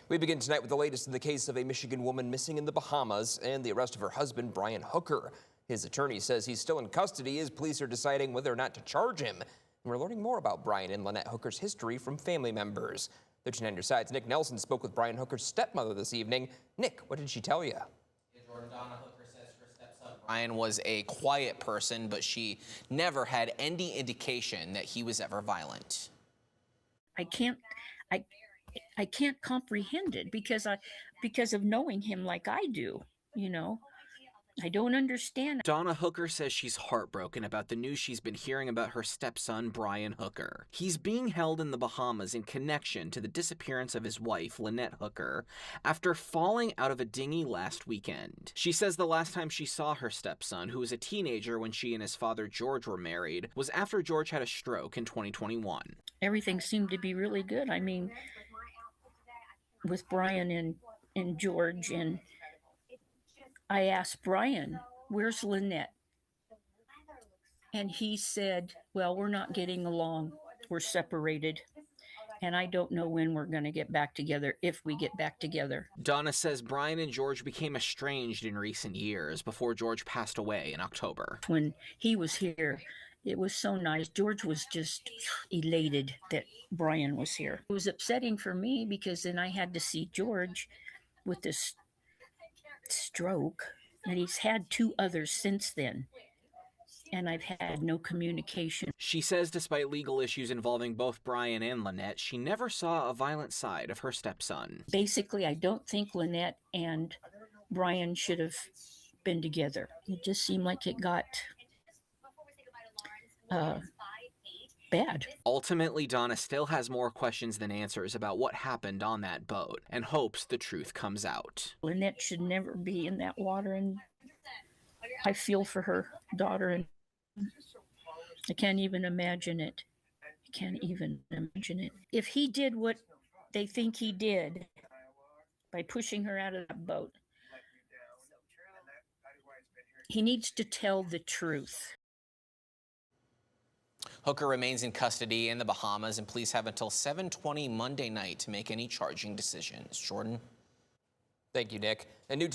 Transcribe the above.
We begin tonight with the latest in the case of a Michigan woman missing in the Bahamas and the arrest of her husband, Brian Hooker. His attorney says he's still in custody as police are deciding whether or not to charge him. And we're learning more about Brian and Lynette Hooker's history from family members. 13 on your side's Nick Nelson spoke with Brian Hooker's stepmother this evening. Nick, what did she tell you? Donna Hooker says her stepson Brian was a quiet person, but she never had any indication that he was ever violent. I can't comprehend it because of knowing him like I do, you know. I don't understand. Donna Hooker says she's heartbroken about the news she's been hearing about her stepson, Brian Hooker. He's being held in the Bahamas in connection to the disappearance of his wife, Lynette Hooker, after falling out of a dinghy last weekend. She says the last time she saw her stepson, who was a teenager when she and his father, George, were married, was after George had a stroke in 2021. Everything seemed to be really good. I mean, with Brian and George, and I asked Brian, where's Lynette? And he said, well, we're not getting along. We're separated. And I don't know when we're going to get back together, if we get back together. Donna says Brian and George became estranged in recent years before George passed away in October. When he was here, it was so nice. George was just elated that Brian was here. It was upsetting for me because then I had to see George with this stroke, and he's had 2 others since then, and I've had no communication. She says despite legal issues involving both Brian and Lynette, she never saw a violent side of her stepson. Basically, I don't think Lynette and Brian should have been together. It just seemed like it got bad. Ultimately, Donna still has more questions than answers about what happened on that boat and hopes the truth comes out. Lynette should never be in that water, and I feel for her daughter, and I can't even imagine it. I can't even imagine it. If he did what they think he did by pushing her out of that boat, he needs to tell the truth. Hooker remains in custody in the Bahamas, and police have until 7:20 Monday night to make any charging decisions. Jordan? Thank you, Nick. And new